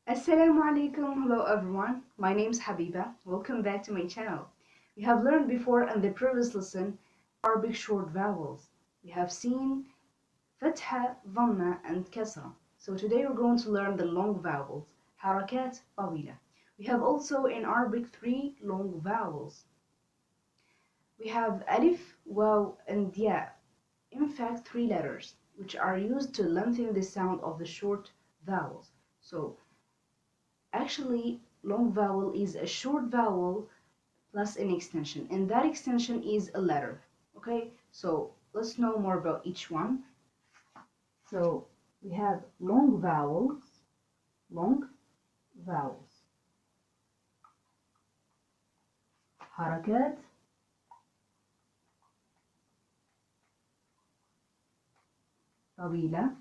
Assalamu alaikum. Hello everyone. My name is Habiba. Welcome back to my channel. We have learned before in the previous lesson Arabic short vowels. We have seen Fatha, Dhamma and Kasra. So today we're going to learn the long vowels, Harakat, Tawila. We have also in Arabic 3 long vowels. We have Alif, Waw and Ya. In fact 3 letters which are used to lengthen the sound of the short vowels. So actually, long vowel is a short vowel plus an extension, and that extension is a letter. Okay, so let's know more about each one. So we have long vowels, harakat, طويلة,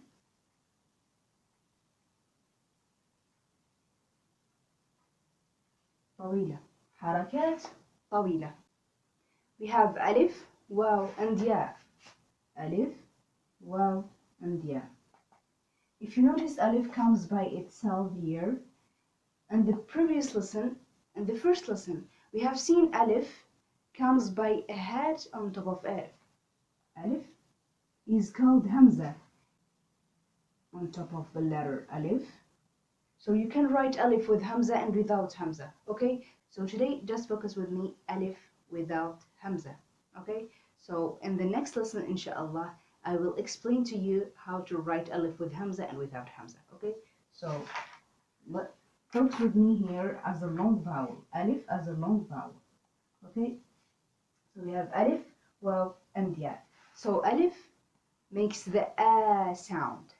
طويلة, حركات طويلة. We have alif, waw and ya. Alif, waw and ya. If you notice, alif comes by itself here. And the previous lesson, in the first lesson, we have seen alif comes by a hat on top of alif. Alif is called hamza on top of the letter alif. So you can write alif with hamza and without hamza. Okay, so today just focus with me, alif without hamza. Okay, so in the next lesson, inshallah, I will explain to you how to write alif with hamza and without hamza. Okay, so focus with me here as a long vowel, alif as a long vowel. Okay, so we have alif, waw and ya. So alif makes the a sound,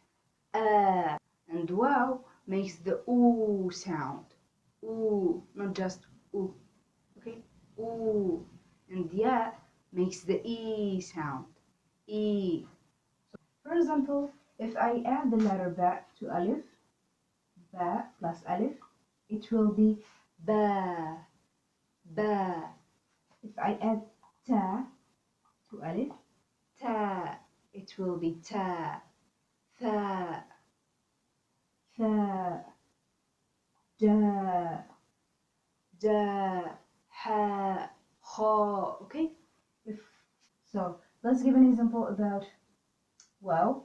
a, and waw makes the oo sound, oo, not just oo. Okay, oo, and ya makes the e sound, e. So, for example, if I add the letter ba to alif, ba plus alif, it will be ba, ba. If I add ta to alif, ta, it will be ta, tha, tha, ja, ja, ha, kha. Okay? So let's give an example about waw.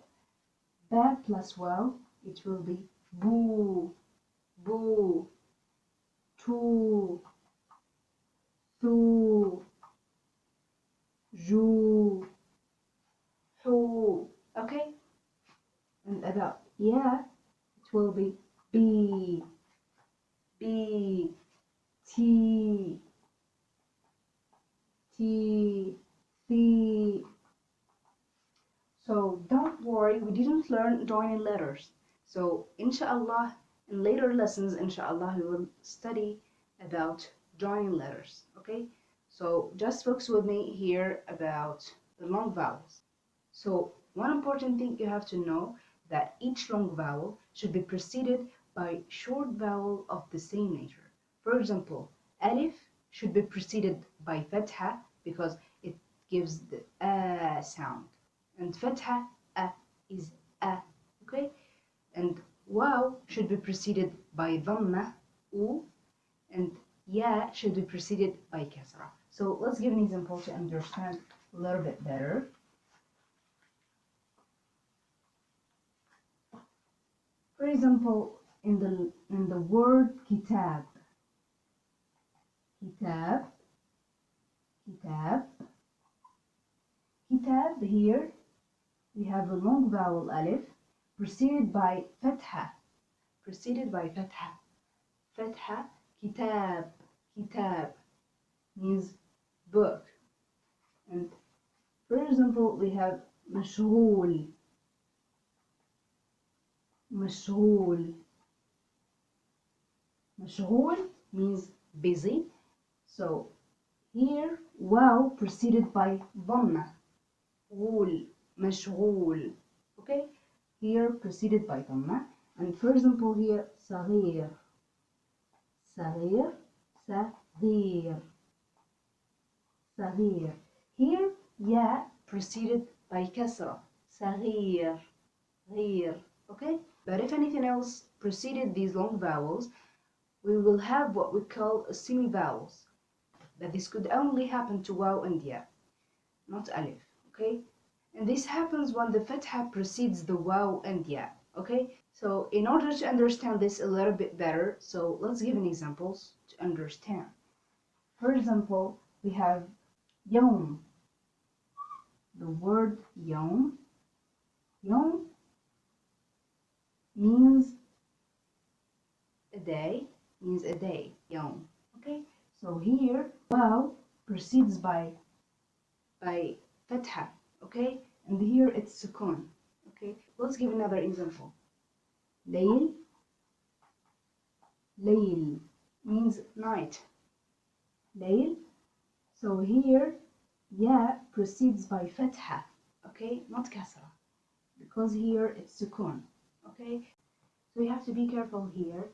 Ba plus waw, it will be boo, boo, tu, thu, ju, hu. Okay? And about yeah, it will be b, b, t, t, th. So don't worry, we didn't learn joining letters. So inshallah, in later lessons, inshallah, we will study about joining letters. Okay? So just focus with me here about the long vowels. So one important thing you have to know that each long vowel should be preceded by short vowel of the same nature. For example, alif should be preceded by fatha because it gives the sound. And fatha is a, okay? And waw should be preceded by dhamma, u, and ya should be preceded by kasra. So let's give an example to understand a little bit better. For example, in the word kitab, kitab, kitab, kitab, here we have a long vowel alif preceded by fatha, fatha, kitab, kitab means book. And for example, we have mashghul, مشغول. مشغول means busy. So here waw preceded by dhamma. غول, مشغول. Okay? Here preceded by dhamma. And for example here صغير. صغير, صغير. صغير. Here ya preceded by kasra. صغير. غير. Okay? But if anything else preceded these long vowels, we will have what we call semi-vowels. But this could only happen to waw and ya, not alif, okay? And this happens when the fatha precedes the waw and ya, okay? So in order to understand this a little bit better, so let's give an examples to understand. For example, we have yawm. The word yawm, yawm means a day, yawm, okay? So here, waw precedes by fatha, okay? And here it's sukun, okay? Let's give another example. Layl, layl means night. Layl, so here ya precedes by fatha, okay? Not kasra, because here it's sukun, okay? So you have to be careful here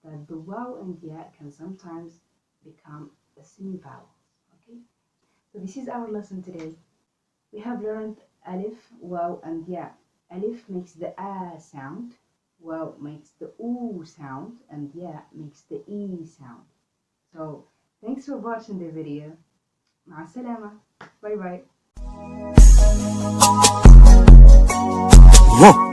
that the waw and ya can sometimes become a semi-vowels, okay? So this is our lesson today. We have learned alif, waw, and ya. Alif makes the a sound, waw makes the oo sound, and ya makes the e sound. So thanks for watching the video. مع السلامة. Bye bye.